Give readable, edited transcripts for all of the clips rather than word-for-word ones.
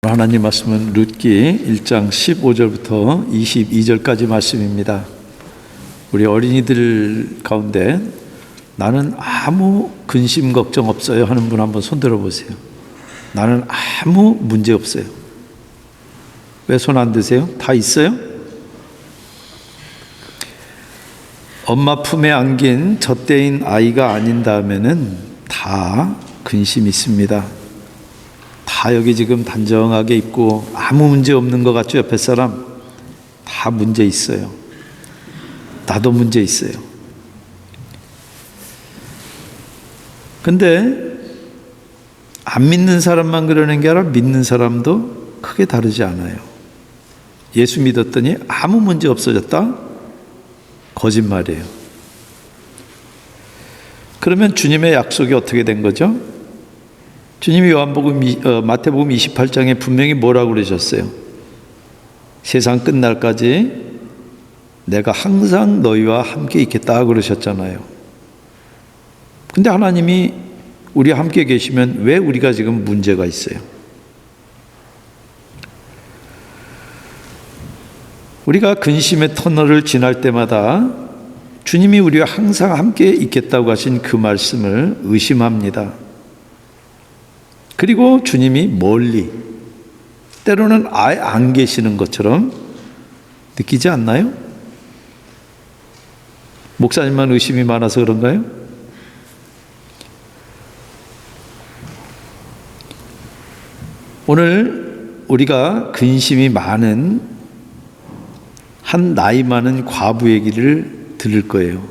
하나님 말씀은 룻기 1장 15절부터 22절까지 말씀입니다. 우리 어린이들 가운데 나는 아무 근심 걱정 없어요 하는 분 한번 손 들어보세요. 나는 아무 문제 없어요. 왜 손 안 드세요? 다 있어요? 엄마 품에 안긴 젖대인 아이가 아닌 다음에는 다 근심이 있습니다. 다 여기 지금 단정하게 있고 아무 문제 없는 것 같죠? 옆에 사람 다 문제 있어요. 나도 문제 있어요. 근데 안 믿는 사람만 그러는 게 아니라 믿는 사람도 크게 다르지 않아요. 예수 믿었더니 아무 문제 없어졌다? 거짓말이에요. 그러면 주님의 약속이 어떻게 된 거죠? 주님이 마태복음 28장에 분명히 뭐라고 그러셨어요? 세상 끝날까지 내가 항상 너희와 함께 있겠다 그러셨잖아요. 근데 하나님이 우리와 함께 계시면 왜 우리가 지금 문제가 있어요? 우리가 근심의 터널을 지날 때마다 주님이 우리와 항상 함께 있겠다고 하신 그 말씀을 의심합니다. 그리고 주님이 멀리, 때로는 아예 안 계시는 것처럼 느끼지 않나요? 목사님만 의심이 많아서 그런가요? 오늘 우리가 근심이 많은 한 나이 많은 과부 얘기를 들을 거예요.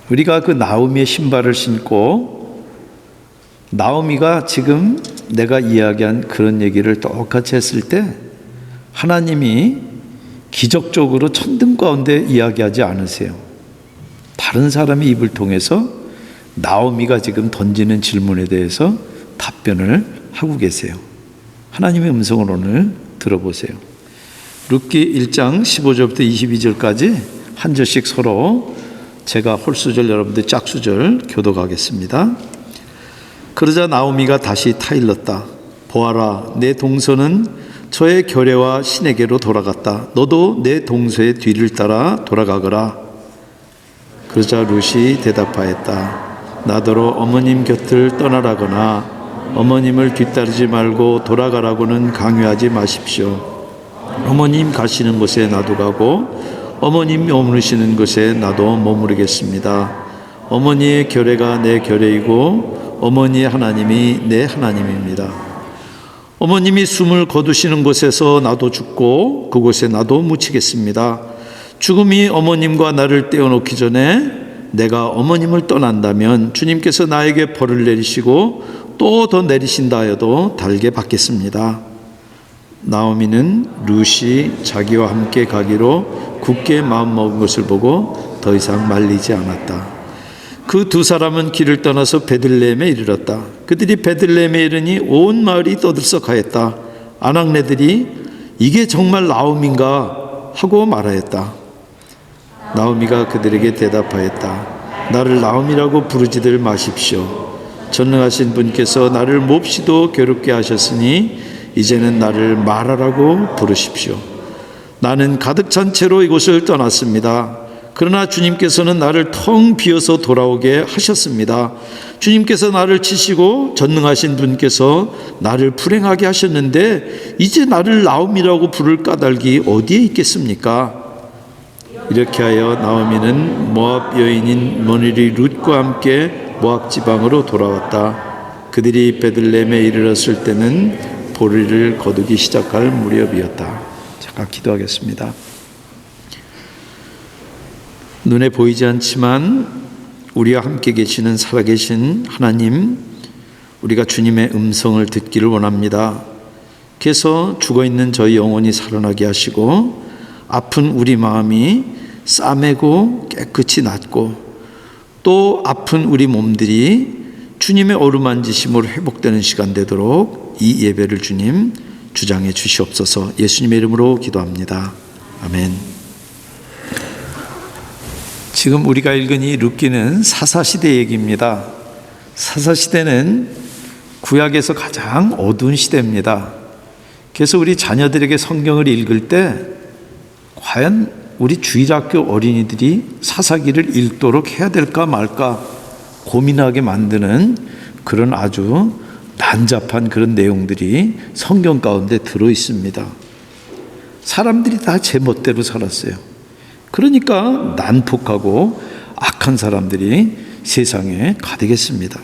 우리가 그 나오미의 신발을 신고 나오미가 지금 내가 이야기한 그런 얘기를 똑같이 했을 때 하나님이 기적적으로 천둥 가운데 이야기하지 않으세요. 다른 사람의 입을 통해서 나오미가 지금 던지는 질문에 대해서 답변을 하고 계세요. 하나님의 음성을 오늘 들어보세요. 룻기 1장 15절부터 22절까지 한 절씩 서로 제가 홀수절 여러분들 짝수절 교독하겠습니다. 그러자 나오미가 다시 타일렀다. 보아라, 내 동서는 저의 결례와 신에게로 돌아갔다. 너도 내 동서의 뒤를 따라 돌아가거라. 그러자 룻이 대답하였다. 나더러 어머님 곁을 떠나라거나 어머님을 뒤따르지 말고 돌아가라고는 강요하지 마십시오. 어머님 가시는 곳에 나도 가고 어머님 머무르시는 곳에 나도 머무르겠습니다. 어머니의 결례가 내 결례이고 어머니의 하나님이 내 하나님입니다. 어머님이 숨을 거두시는 곳에서 나도 죽고 그곳에 나도 묻히겠습니다. 죽음이 어머님과 나를 떼어놓기 전에 내가 어머님을 떠난다면 주님께서 나에게 벌을 내리시고 또 더 내리신다 하여도 달게 받겠습니다. 나오미는 룻이 자기와 함께 가기로 굳게 마음먹은 것을 보고 더 이상 말리지 않았다. 그 두 사람은 길을 떠나서 베들레헴에 이르렀다. 그들이 베들레헴에 이르니 온 마을이 떠들썩하였다. 아낙네들이 이게 정말 나오미인가 하고 말하였다. 나오미가 그들에게 대답하였다. 나를 나오미라고 부르지들 마십시오. 전능하신 분께서 나를 몹시도 괴롭게 하셨으니 이제는 나를 마라라고 부르십시오. 나는 가득 찬 채로 이곳을 떠났습니다. 그러나 주님께서는 나를 텅 비어서 돌아오게 하셨습니다. 주님께서 나를 치시고 전능하신 분께서 나를 불행하게 하셨는데 이제 나를 나오미라고 부를 까닭이 어디에 있겠습니까? 이렇게 하여 나오미는 모압 여인인 머느리 룻과 함께 모압 지방으로 돌아왔다. 그들이 베들레헴에 이르렀을 때는 보리를 거두기 시작할 무렵이었다. 잠깐 기도하겠습니다. 눈에 보이지 않지만 우리와 함께 계시는 살아계신 하나님, 우리가 주님의 음성을 듣기를 원합니다. 그래서 죽어있는 저희 영혼이 살아나게 하시고 아픈 우리 마음이 싸매고 깨끗이 낫고 또 아픈 우리 몸들이 주님의 어루만지심으로 회복되는 시간 되도록 이 예배를 주님 주장해 주시옵소서. 예수님의 이름으로 기도합니다. 아멘. 지금 우리가 읽은 이 룻기는 사사시대 얘기입니다. 사사시대는 구약에서 가장 어두운 시대입니다. 그래서 우리 자녀들에게 성경을 읽을 때 과연 우리 주일학교 어린이들이 사사기를 읽도록 해야 될까 말까 고민하게 만드는 그런 아주 난잡한 그런 내용들이 성경 가운데 들어 있습니다. 사람들이 다 제 멋대로 살았어요. 그러니까 난폭하고 악한 사람들이 세상에 가득했습니다.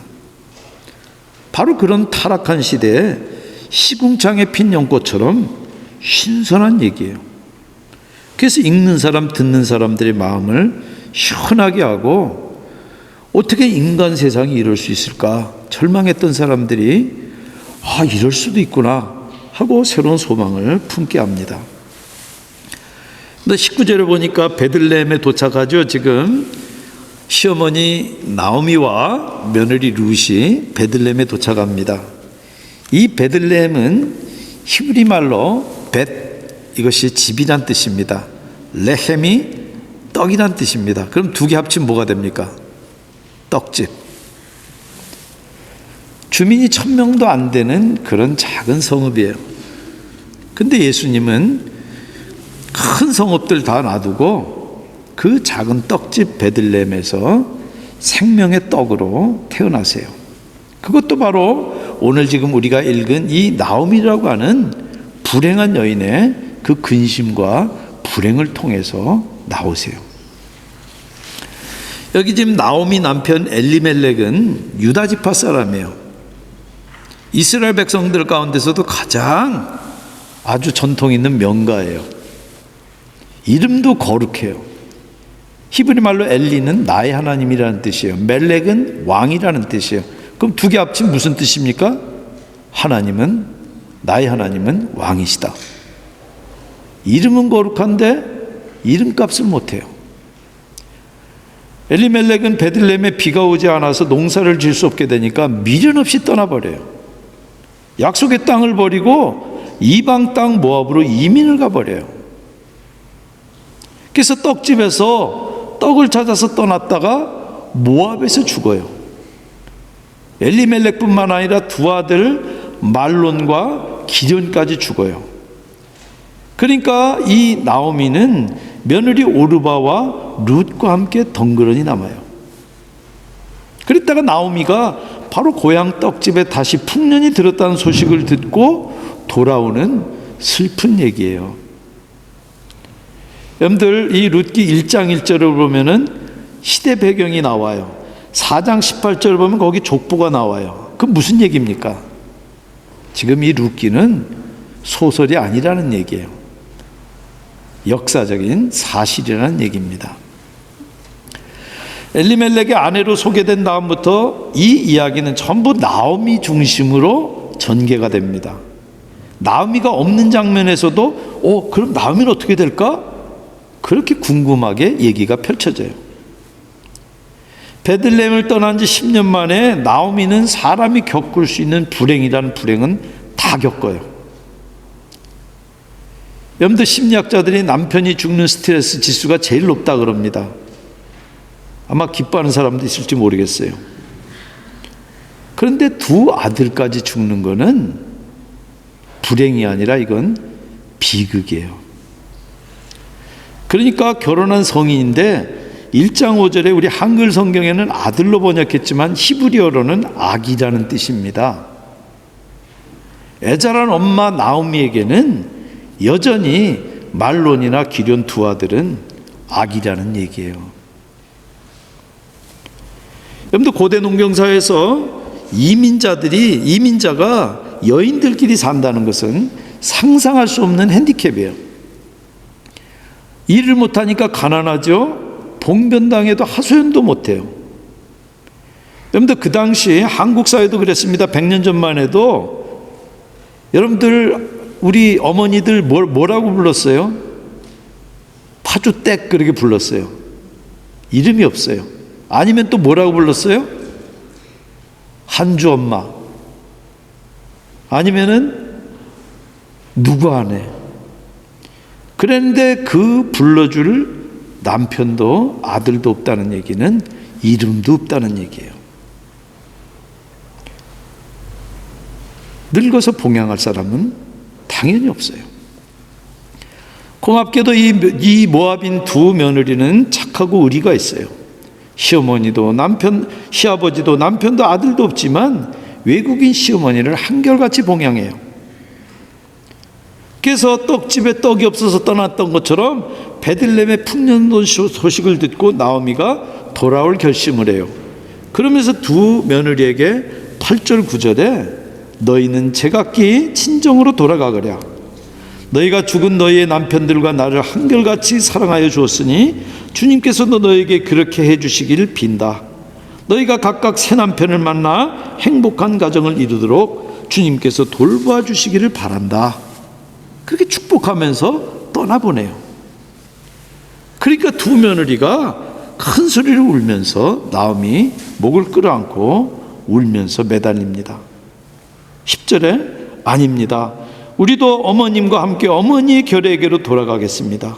바로 그런 타락한 시대에 시궁창에 핀 연꽃처럼 신선한 얘기예요. 그래서 읽는 사람, 듣는 사람들의 마음을 시원하게 하고 어떻게 인간 세상이 이럴 수 있을까? 절망했던 사람들이 이럴 수도 있구나 하고 새로운 소망을 품게 합니다. 근데 19절에 보니까 베들레헴에 도착하죠. 지금 시어머니 나오미와 며느리 룻이 베들레헴에 도착합니다. 이 베들레헴은 히브리 말로 이것이 집이란 뜻입니다. 레헴이 떡이란 뜻입니다. 그럼 두 개 합치면 뭐가 됩니까? 떡집. 주민이 1000명도 안 되는 그런 작은 성읍이에요. 근데 예수님은 큰 성읍들 다 놔두고 그 작은 떡집 베들레헴에서 생명의 떡으로 태어나세요. 그것도 바로 오늘 지금 우리가 읽은 이 나오미라고 하는 불행한 여인의 그 근심과 불행을 통해서 나오세요. 여기 지금 나오미 남편 엘리멜렉은 유다 지파 사람이에요. 이스라엘 백성들 가운데서도 가장 아주 전통 있는 명가예요. 이름도 거룩해요. 히브리 말로 엘리는 나의 하나님이라는 뜻이에요. 멜렉은 왕이라는 뜻이에요. 그럼 두 개 합치면 무슨 뜻입니까? 나의 하나님은 왕이시다. 이름은 거룩한데 이름값을 못해요. 엘리멜렉은 베들레헴에 비가 오지 않아서 농사를 지을 수 없게 되니까 미련 없이 떠나버려요. 약속의 땅을 버리고 이방 땅 모압으로 이민을 가버려요. 그래서 떡집에서 떡을 찾아서 떠났다가 모압에서 죽어요. 엘리멜렉뿐만 아니라 두 아들 말론과 기련까지 죽어요. 그러니까 이 나오미는 며느리 오르바와 룻과 함께 덩그러니 남아요. 그랬다가 나오미가 바로 고향 떡집에 다시 풍년이 들었다는 소식을 듣고 돌아오는 슬픈 얘기예요. 여러분들 이 룻기 1장 1절을 보면은 시대 배경이 나와요. 4장 18절을 보면 거기 족보가 나와요. 그럼 무슨 얘기입니까? 지금 이 룻기는 소설이 아니라는 얘기예요. 역사적인 사실이라는 얘기입니다. 엘리멜렉의 아내로 소개된 다음부터 이 이야기는 전부 나오미 중심으로 전개가 됩니다. 나오미가 없는 장면에서도 그럼 나오미는 어떻게 될까? 그렇게 궁금하게 얘기가 펼쳐져요. 베들레헴을 떠난 지 10년 만에 나오미는 사람이 겪을 수 있는 불행이라는 불행은 다 겪어요. 여러분들 심리학자들이 남편이 죽는 스트레스 지수가 제일 높다 그럽니다. 아마 기뻐하는 사람도 있을지 모르겠어요. 그런데 두 아들까지 죽는 거는 불행이 아니라 이건 비극이에요. 그러니까 결혼한 성인인데 1장 5절에 우리 한글 성경에는 아들로 번역했지만 히브리어로는 아기라는 뜻입니다. 애자란 엄마 나오미에게는 여전히 말론이나 기련 두 아들은 아기라는 얘기예요. 여러분들 고대 농경사회에서 이민자가 여인들끼리 산다는 것은 상상할 수 없는 핸디캡이에요. 일을 못하니까 가난하죠. 봉변당해도 하소연도 못해요. 여러분들 그 당시 한국 사회도 그랬습니다. 100년 전만 해도 여러분들 우리 어머니들 뭐라고 불렀어요? 파주댁 그렇게 불렀어요. 이름이 없어요. 아니면 또 뭐라고 불렀어요? 한주 엄마. 아니면은 누구 아내. 그런데 그 불러줄 남편도 아들도 없다는 얘기는 이름도 없다는 얘기예요. 늙어서 봉양할 사람은 당연히 없어요. 고맙게도 이 모압인 두 며느리는 착하고 의리가 있어요. 시어머니도 시아버지도 남편도 아들도 없지만 외국인 시어머니를 한결같이 봉양해요. 그래서 떡집에 떡이 없어서 떠났던 것처럼 베들레헴의 풍년도 소식을 듣고 나오미가 돌아올 결심을 해요. 그러면서 두 며느리에게 8절 9절에 너희는 제각기 친정으로 돌아가거라. 너희가 죽은 너희의 남편들과 나를 한결같이 사랑하여 주었으니 주님께서도 너희에게 그렇게 해주시기를 빈다. 너희가 각각 새 남편을 만나 행복한 가정을 이루도록 주님께서 돌봐 주시기를 바란다. 그렇게 축복하면서 떠나보내요. 그러니까 두 며느리가 큰 소리를 울면서 나오미 목을 끌어안고 울면서 매달립니다. 10절에 아닙니다. 우리도 어머님과 함께 어머니의 결에게로 돌아가겠습니다.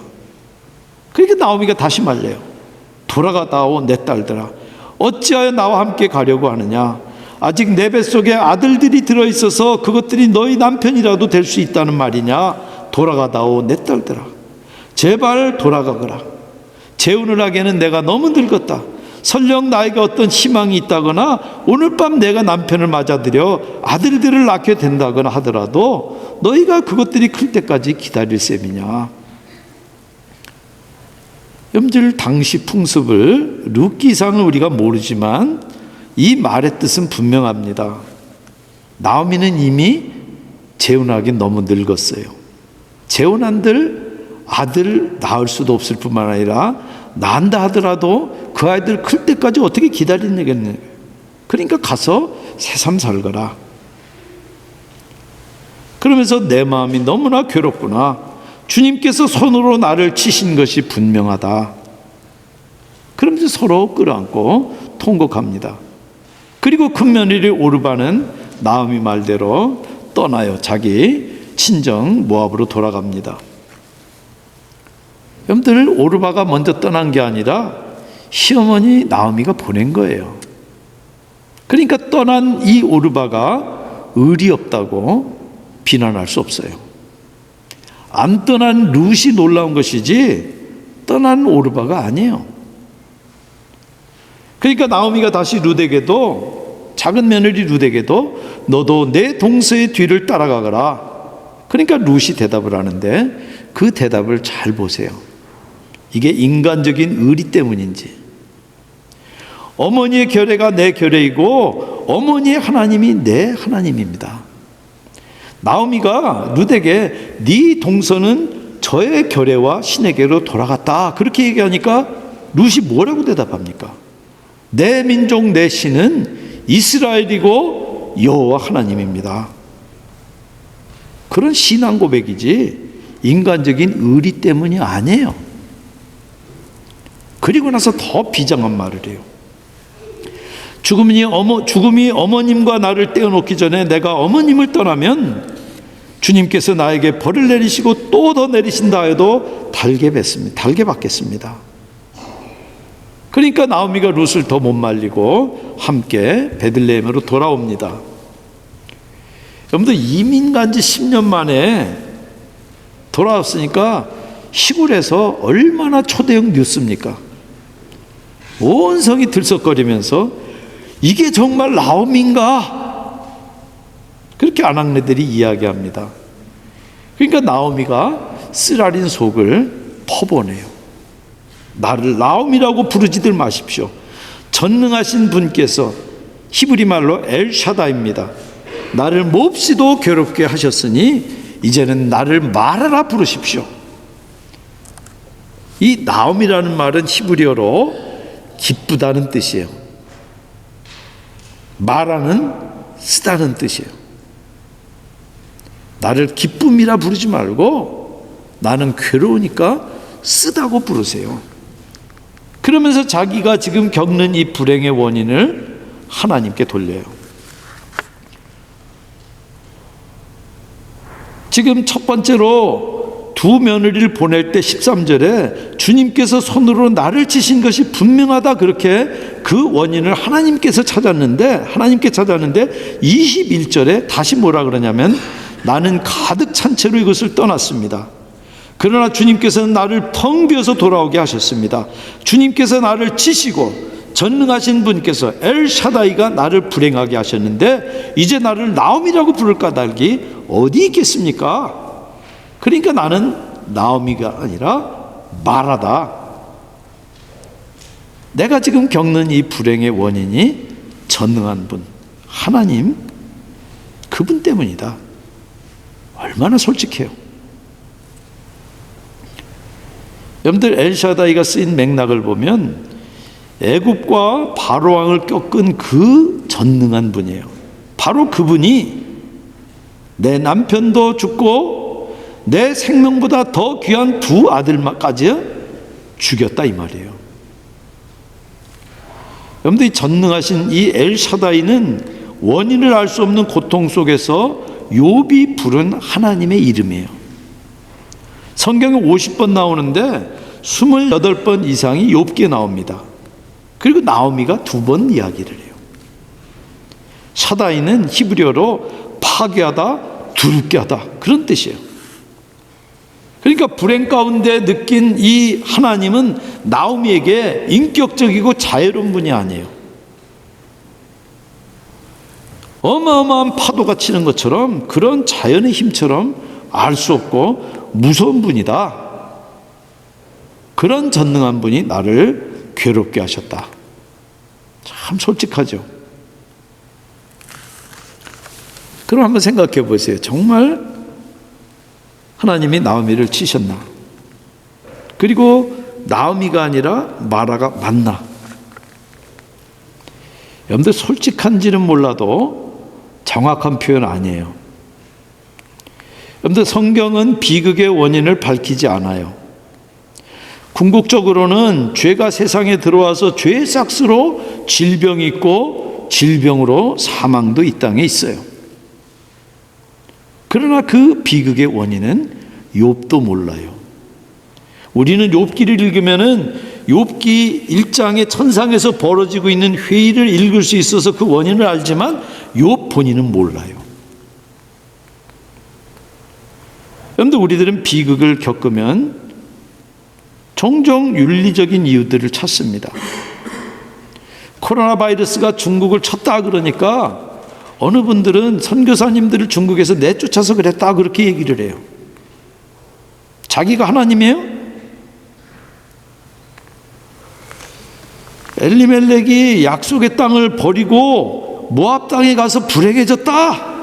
그러니까 나오미가 다시 말려요. 돌아가다오 내 딸들아, 어찌하여 나와 함께 가려고 하느냐? 아직 내 뱃속에 아들들이 들어있어서 그것들이 너희 남편이라도 될 수 있다는 말이냐? 돌아가다오 내 딸들아, 제발 돌아가거라. 재혼을 하기에는 내가 너무 늙었다. 설령 나에게 어떤 희망이 있다거나 오늘 밤 내가 남편을 맞아들여 아들들을 낳게 된다거나 하더라도 너희가 그것들이 클 때까지 기다릴 셈이냐? 여러분들, 당시 풍습을 룻기상을 우리가 모르지만 이 말의 뜻은 분명합니다. 나오미는 이미 재혼하기 너무 늙었어요. 재혼한들 아들 낳을 수도 없을 뿐만 아니라 낳는다 하더라도 그 아이들 클 때까지 어떻게 기다리겠느냐. 그러니까 가서 새삼 살거라. 그러면서 내 마음이 너무나 괴롭구나. 주님께서 손으로 나를 치신 것이 분명하다. 그러면서 서로 끌어안고 통곡합니다. 그리고 큰 며느리 오르바는 나오미 말대로 떠나요. 자기 친정 모압으로 돌아갑니다. 여러분들, 오르바가 먼저 떠난 게 아니라 시어머니 나오미가 보낸 거예요. 그러니까 떠난 이 오르바가 의리 없다고 비난할 수 없어요. 안 떠난 룻이 놀라운 것이지 떠난 오르바가 아니에요. 그러니까 나오미가 다시 룻에게도, 작은 며느리 룻에게도 너도 내 동서의 뒤를 따라가거라. 그러니까 룻이 대답을 하는데 그 대답을 잘 보세요. 이게 인간적인 의리 때문인지. 어머니의 결례가 내 결례이고 어머니의 하나님이 내 하나님입니다. 나오미가 룻에게 네 동서는 저의 결례와 신에게로 돌아갔다 그렇게 얘기하니까 룻이 뭐라고 대답합니까? 내 민족 내 신은 이스라엘이고 여호와 하나님입니다. 그런 신앙 고백이지 인간적인 의리 때문이 아니에요. 그리고 나서 더 비장한 말을 해요. 죽음이 어머님과 나를 떼어놓기 전에 내가 어머님을 떠나면 주님께서 나에게 벌을 내리시고 또 더 내리신다 해도 달게 받겠습니다. 그러니까 나오미가 룻을 더 못 말리고 함께 베들레헴으로 돌아옵니다. 여러분들, 이민 간 지 10년 만에 돌아왔으니까 시골에서 얼마나 초대형 뉴스입니까? 온 성이 들썩거리면서 이게 정말 나오미인가? 그렇게 아낙네들이 이야기합니다. 그러니까 나오미가 쓰라린 속을 퍼보내요. 나를 나오미라고 부르지들 마십시오. 전능하신 분께서, 히브리 말로 엘샤다입니다. 나를 몹시도 괴롭게 하셨으니 이제는 나를 마라라 부르십시오. 이 나오미라는 말은 히브리어로 기쁘다는 뜻이에요. 마라는 쓰다는 뜻이에요. 나를 기쁨이라 부르지 말고 나는 괴로우니까 쓰다고 부르세요. 그러면서 자기가 지금 겪는 이 불행의 원인을 하나님께 돌려요. 지금 첫 번째로 두 며느리를 보낼 때 13절에 주님께서 손으로 나를 치신 것이 분명하다, 그렇게 그 원인을 하나님께 찾았는데 21절에 다시 뭐라 그러냐면 나는 가득 찬 채로 이것을 떠났습니다. 그러나 주님께서는 나를 텅 비어서 돌아오게 하셨습니다. 주님께서 나를 치시고 전능하신 분께서 엘샤다이가 나를 불행하게 하셨는데 이제 나를 나옴이라고 부를 까닭이 어디 있겠습니까? 그러니까 나는 나오미가 아니라 마라다. 내가 지금 겪는 이 불행의 원인이 전능한 분, 하나님, 그분 때문이다. 얼마나 솔직해요. 여러분들, 엘샤다이가 쓰인 맥락을 보면 애굽과 바로왕을 꺾은 그 전능한 분이에요. 바로 그분이 내 남편도 죽고 내 생명보다 더 귀한 두 아들까지 죽였다, 이 말이에요. 여러분들, 이 전능하신 이 엘샤다이는 원인을 알 수 없는 고통 속에서 욥이 부른 하나님의 이름이에요. 성경에 50번 나오는데 28번 이상이 욥기에 나옵니다. 그리고 나오미가 2번 이야기를 해요. 샤다이는 히브리어로 파괴하다, 두렵게 하다, 그런 뜻이에요. 그러니까 불행 가운데 느낀 이 하나님은 나오미에게 인격적이고 자애로운 분이 아니에요. 어마어마한 파도가 치는 것처럼, 그런 자연의 힘처럼 알 수 없고 무서운 분이다. 그런 전능한 분이 나를 괴롭게 하셨다. 참 솔직하죠. 그럼 한번 생각해 보세요. 정말 하나님이 나오미를 치셨나? 그리고 나오미가 아니라 마라가 맞나? 여러분들, 솔직한지는 몰라도 정확한 표현 아니에요. 여러분들, 성경은 비극의 원인을 밝히지 않아요. 궁극적으로는 죄가 세상에 들어와서 죄의 싹스로 질병이 있고 질병으로 사망도 이 땅에 있어요. 그러나 그 비극의 원인은 욥도 몰라요. 우리는 욥기를 읽으면은 욥기 1장의 천상에서 벌어지고 있는 회의를 읽을 수 있어서 그 원인을 알지만 욥 본인은 몰라요. 여러분들, 우리들은 비극을 겪으면 종종 윤리적인 이유들을 찾습니다. 코로나 바이러스가 중국을 쳤다 그러니까 어느 분들은 선교사님들을 중국에서 내쫓아서 그랬다, 그렇게 얘기를 해요. 자기가 하나님이에요? 엘리멜렉이 약속의 땅을 버리고 모압 땅에 가서 불행해졌다,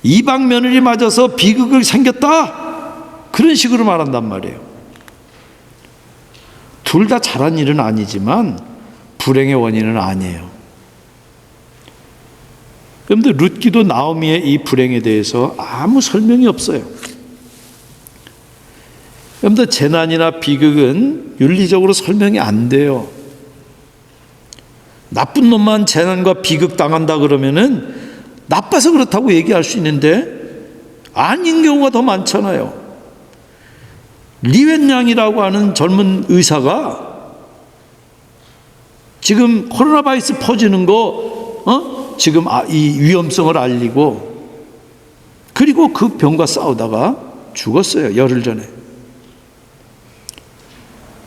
이방 며느리 맞아서 비극이 생겼다, 그런 식으로 말한단 말이에요. 둘 다 잘한 일은 아니지만 불행의 원인은 아니에요. 그런데 룻기도 나오미의 이 불행에 대해서 아무 설명이 없어요. 그런데 재난이나 비극은 윤리적으로 설명이 안 돼요. 나쁜 놈만 재난과 비극 당한다 그러면은 나빠서 그렇다고 얘기할 수 있는데 아닌 경우가 더 많잖아요. 리웬양이라고 하는 젊은 의사가 지금 코로나 바이러스 퍼지는 거 지금 이 위험성을 알리고, 그리고 그 병과 싸우다가 죽었어요, 열흘 전에.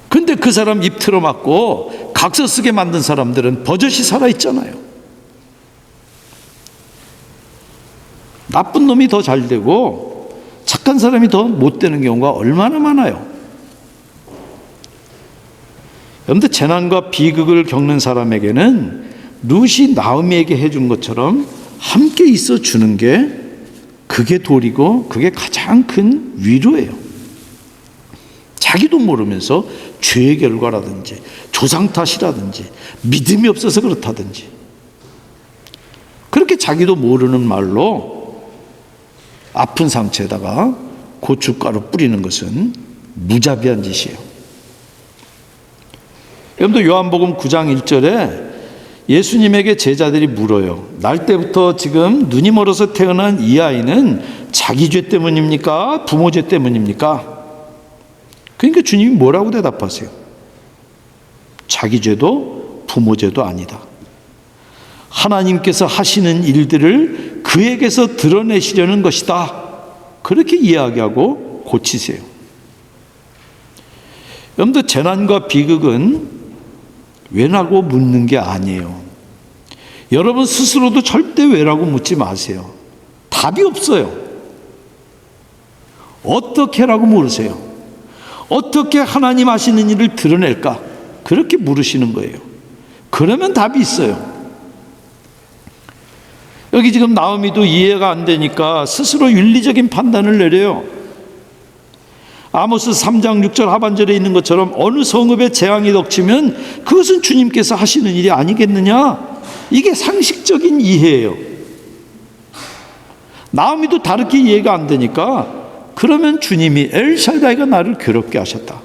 근데 그 사람 입 틀어막고 각서 쓰게 만든 사람들은 버젓이 살아있잖아요. 나쁜 놈이 더 잘 되고 착한 사람이 더 못 되는 경우가 얼마나 많아요. 그런데 재난과 비극을 겪는 사람에게는 룻이 나오미에게 해준 것처럼 함께 있어 주는 게, 그게 도리고 그게 가장 큰 위로예요. 자기도 모르면서 죄의 결과라든지 조상 탓이라든지 믿음이 없어서 그렇다든지 그렇게 자기도 모르는 말로 아픈 상처에다가 고춧가루 뿌리는 것은 무자비한 짓이에요. 여러분들, 요한복음 9장 1절에 예수님에게 제자들이 물어요. 날 때부터 지금 눈이 멀어서 태어난 이 아이는 자기 죄 때문입니까? 부모 죄 때문입니까? 그러니까 주님이 뭐라고 대답하세요? 자기 죄도 부모 죄도 아니다. 하나님께서 하시는 일들을 그에게서 드러내시려는 것이다. 그렇게 이야기하고 고치세요. 여러분들, 재난과 비극은 왜라고 묻는 게 아니에요. 여러분 스스로도 절대 왜라고 묻지 마세요. 답이 없어요. 어떻게라고 물으세요. 어떻게 하나님 하시는 일을 드러낼까? 그렇게 물으시는 거예요. 그러면 답이 있어요. 여기 지금 나오미도 이해가 안 되니까 스스로 윤리적인 판단을 내려요. 아모스 3장 6절 하반절에 있는 것처럼 어느 성읍에 재앙이 덮치면 그것은 주님께서 하시는 일이 아니겠느냐? 이게 상식적인 이해예요. 나오미도 다르게 이해가 안 되니까 그러면 주님이 엘샤다이가 나를 괴롭게 하셨다.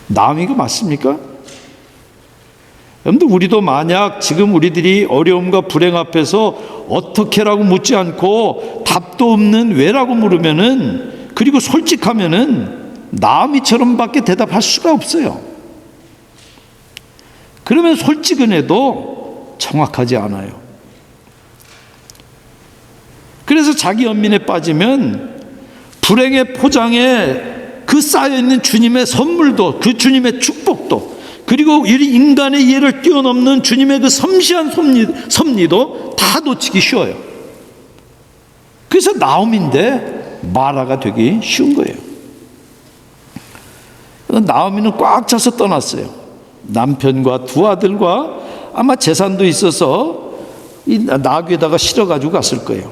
나오미가 맞습니까? 여러분들, 우리도 만약 지금 우리들이 어려움과 불행 앞에서 어떻게라고 묻지 않고 답도 없는 왜라고 물으면은, 그리고 솔직하면은 나오미처럼밖에 대답할 수가 없어요. 그러면 솔직은 해도 정확하지 않아요. 그래서 자기 연민에 빠지면 불행의 포장에 그 쌓여있는 주님의 선물도, 그 주님의 축복도, 그리고 인간의 이해를 뛰어넘는 주님의 그 섬시한 섭리도 다 놓치기 쉬워요. 그래서 나오미인데 마라가 되기 쉬운 거예요. 나오미는 꽉 차서 떠났어요. 남편과 두 아들과 아마 재산도 있어서 이 나귀에다가 실어가지고 갔을 거예요.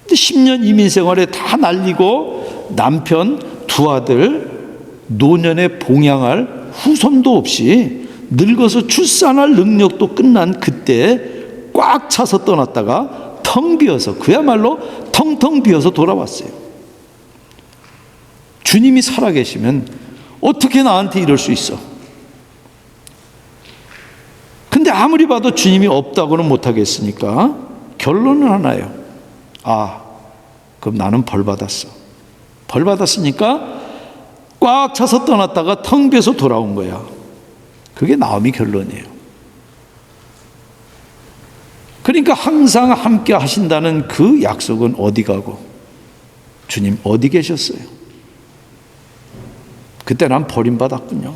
근데 10년 이민 생활에 다 날리고 남편 두 아들 노년에 봉양할 후손도 없이 늙어서 출산할 능력도 끝난 그때 꽉 차서 떠났다가 텅 비어서, 그야말로 텅텅 비어서 돌아왔어요. 주님이 살아계시면 어떻게 나한테 이럴 수 있어? 근데 아무리 봐도 주님이 없다고는 못하겠으니까 결론은 하나예요. 아, 그럼 나는 벌 받았어. 벌 받았으니까 꽉 차서 떠났다가 텅 비어서 돌아온 거야. 그게 나오미 결론이에요. 그러니까 항상 함께 하신다는 그 약속은 어디 가고, 주님 어디 계셨어요? 그때 난 버림받았군요.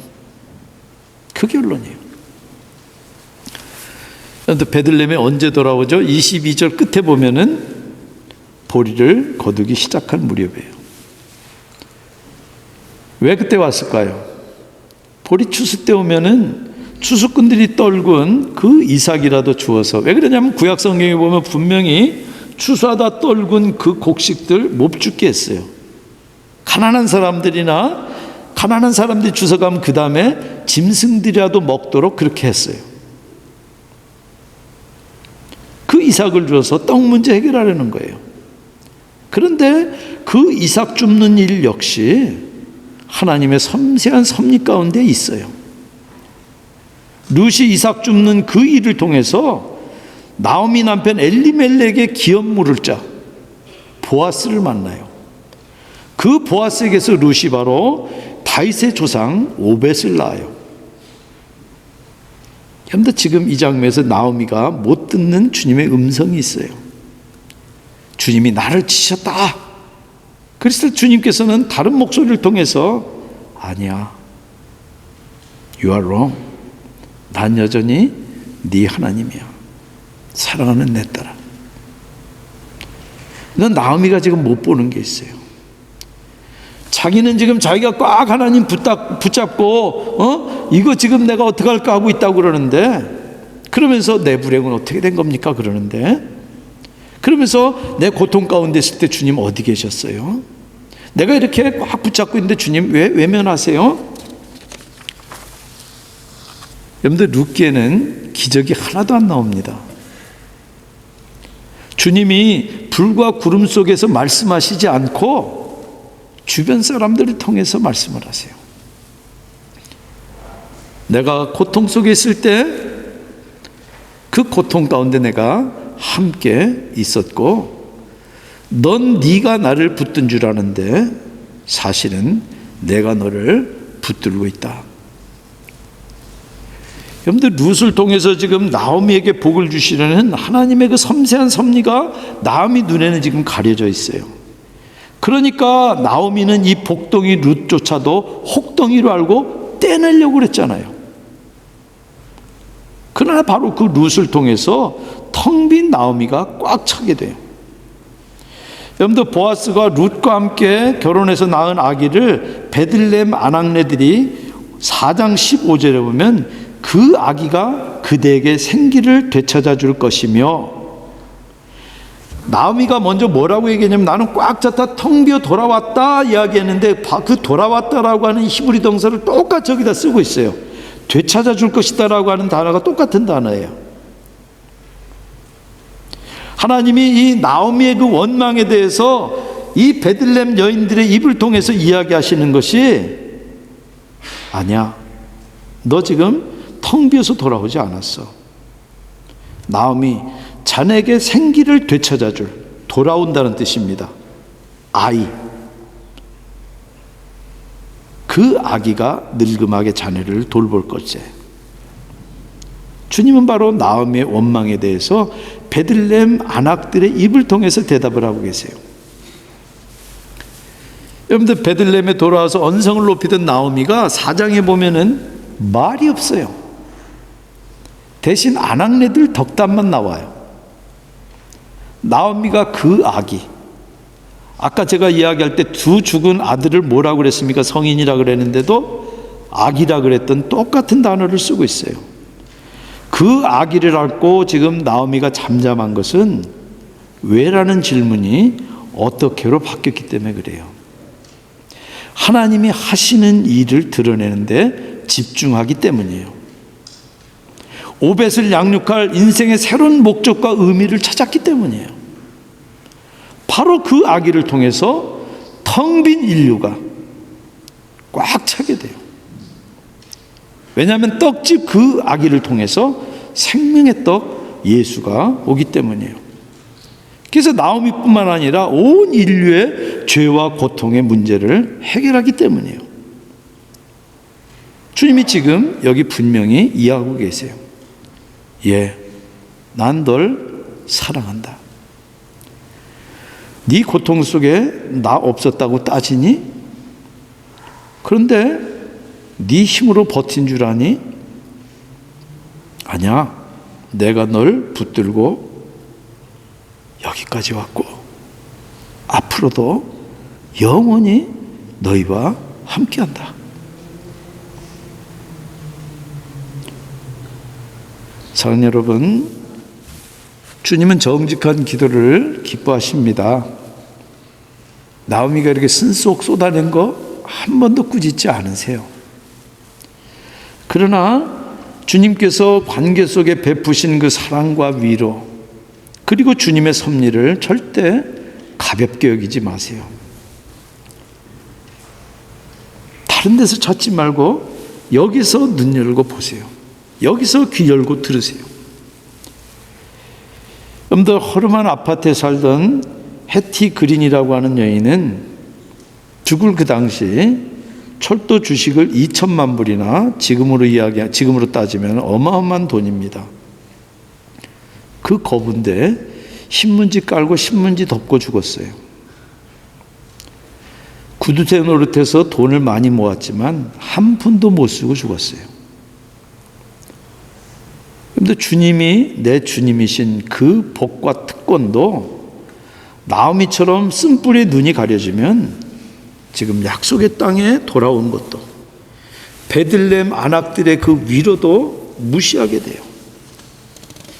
그 결론이에요. 그런데 베들레헴에 언제 돌아오죠? 22절 끝에 보면은 보리를 거두기 시작한 무렵이에요. 왜 그때 왔을까요? 보리 추수 때 오면은 추수꾼들이 떨군 그 이삭이라도 주어서, 왜 그러냐면 구약 성경에 보면 분명히 추수하다 떨군 그 곡식들 못 죽게 했어요. 가난한 사람들이나 가난한 사람들이 주워가면 그 다음에 짐승들이라도 먹도록 그렇게 했어요. 그 이삭을 주어서 떡 문제 해결하려는 거예요. 그런데 그 이삭 줍는 일 역시 하나님의 섬세한 섭리 가운데 있어요. 룻이 이삭 줍는 그 일을 통해서 나오미 남편 엘리멜렉의 기업 물을 자 보아스를 만나요. 그 보아스에게서 룻이 바로 다윗의 조상 오벳을 낳아요. 그런데 지금 이 장면에서 나오미가 못 듣는 주님의 음성이 있어요. 주님이 나를 치셨다. 그래서 주님께서는 다른 목소리를 통해서 아니야, You are wrong. 난 여전히 네 하나님이야. 사랑하는 내 딸아. 넌 나오미가 지금 못 보는 게 있어요. 자기는 지금 자기가 꽉 하나님 붙잡고 이거 지금 내가 어떻게 할까 하고 있다고 그러는데, 그러면서 내 불행은 어떻게 된 겁니까? 그러는데, 그러면서 내 고통 가운데 있을 때 주님 어디 계셨어요? 내가 이렇게 꽉 붙잡고 있는데 주님 왜 외면하세요? 여러분들, 룻기에는 기적이 하나도 안 나옵니다. 주님이 불과 구름 속에서 말씀하시지 않고 주변 사람들을 통해서 말씀을 하세요. 내가 고통 속에 있을 때 그 고통 가운데 내가 함께 있었고, 넌 네가 나를 붙든 줄 아는데 사실은 내가 너를 붙들고 있다. 여러분들, 룻을 통해서 지금 나오미에게 복을 주시려는 하나님의 그 섬세한 섭리가 나오미 눈에는 지금 가려져 있어요. 그러니까 나오미는 이 복덩이 룻조차도 혹덩이로 알고 떼내려고 그랬잖아요. 그러나 바로 그 룻을 통해서 텅 빈 나오미가 꽉 차게 돼요. 여러분들, 보아스가 룻과 함께 결혼해서 낳은 아기를 베들레헴 아낙네들이 4장 15절에 보면 그 아기가 그대에게 생기를 되찾아 줄 것이며, 나오미가 먼저 뭐라고 얘기했냐면 나는 꽉 찼다 텅 비어 돌아왔다 이야기했는데 그 돌아왔다라고 하는 히브리 동사를 똑같이 여기다 쓰고 있어요. 되찾아 줄 것이다 라고 하는 단어가 똑같은 단어예요. 하나님이 이 나오미의 그 원망에 대해서 이 베들레헴 여인들의 입을 통해서 이야기하시는 것이, 아니야, 너 지금 텅 비어서 돌아오지 않았어. 나오미, 자네에게 생기를 되찾아 줄, 돌아온다는 뜻입니다. 아이, 그 아기가 늙음하게 자네를 돌볼 것이지. 주님은 바로 나오미의 원망에 대해서 베들레헴 안악들의 입을 통해서 대답을 하고 계세요. 여러분들, 베들레헴에 돌아와서 언성을 높이던 나오미가 4장에 보면은 말이 없어요. 대신 아낙네들 덕담만 나와요. 나오미가 그 아기, 아까 제가 이야기할 때 두 죽은 아들을 뭐라고 그랬습니까? 성인이라 그랬는데도 아기라 그랬던 똑같은 단어를 쓰고 있어요. 그 아기를 안고 지금 나오미가 잠잠한 것은 왜라는 질문이 어떻게로 바뀌었기 때문에 그래요. 하나님이 하시는 일을 드러내는데 집중하기 때문이에요. 오벳을 양육할 인생의 새로운 목적과 의미를 찾았기 때문이에요. 바로 그 아기를 통해서 텅 빈 인류가 꽉 차게 돼요. 왜냐하면 떡집 그 아기를 통해서 생명의 떡 예수가 오기 때문이에요. 그래서 나오미뿐만 아니라 온 인류의 죄와 고통의 문제를 해결하기 때문이에요. 주님이 지금 여기 분명히 이야기하고 계세요. 예, 난 널 사랑한다. 네 고통 속에 나 없었다고 따지니? 그런데 네 힘으로 버틴 줄 아니? 아니야, 내가 널 붙들고 여기까지 왔고 앞으로도 영원히 너희와 함께한다. 사랑하는 여러분, 주님은 정직한 기도를 기뻐하십니다. 나오미가 이렇게 쓴속 쏟아낸 거 한 번도 꾸짖지 않으세요. 그러나 주님께서 관계 속에 베푸신 그 사랑과 위로, 그리고 주님의 섭리를 절대 가볍게 여기지 마세요. 다른 데서 찾지 말고 여기서 눈 열고 보세요. 여기서 귀 열고 들으세요. 여러분들, 허름한 아파트에 살던 해티 그린이라고 하는 여인은 죽을 그 당시 철도 주식을 2천만 불이나 지금으로 따지면 어마어마한 돈입니다. 그 거부인데 신문지 깔고 신문지 덮고 죽었어요. 구두쇠 노릇해서 돈을 많이 모았지만 한 푼도 못 쓰고 죽었어요. 그런데 주님이 내 주님이신 그 복과 특권도 나오미처럼 쓴뿔에 눈이 가려지면 지금 약속의 땅에 돌아온 것도, 베들레헴 안악들의 그 위로도 무시하게 돼요.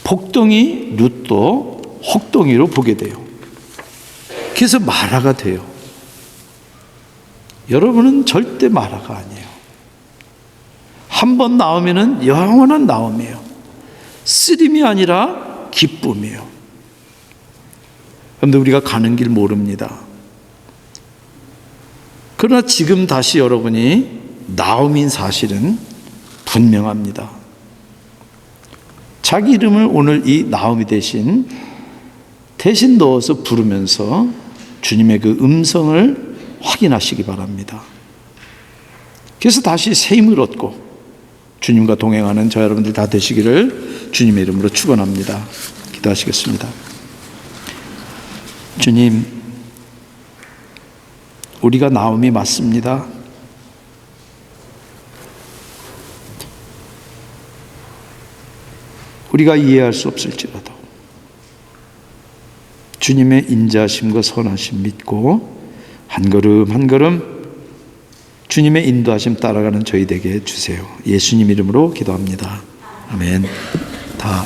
복덩이 룻도 혹덩이로 보게 돼요. 그래서 마라가 돼요. 여러분은 절대 마라가 아니에요. 한 번 나오면은 영원한 나옴이에요. 쓰림이 아니라 기쁨이에요. 그런데 우리가 가는 길 모릅니다. 그러나 지금 다시 여러분이 나오미인 사실은 분명합니다. 자기 이름을 오늘 이 나오미 대신 대신 넣어서 부르면서 주님의 그 음성을 확인하시기 바랍니다. 그래서 다시 새 힘을 얻고 주님과 동행하는 저 여러분들 다 되시기를 주님의 이름으로 축원합니다. 기도하시겠습니다. 주님, 우리가 나옴이 맞습니다. 우리가 이해할 수 없을지라도 주님의 인자하심과 선하심 믿고 한 걸음 한 걸음 주님의 인도하심 따라가는 저희 되게 해주세요. 예수님 이름으로 기도합니다. 아멘. 다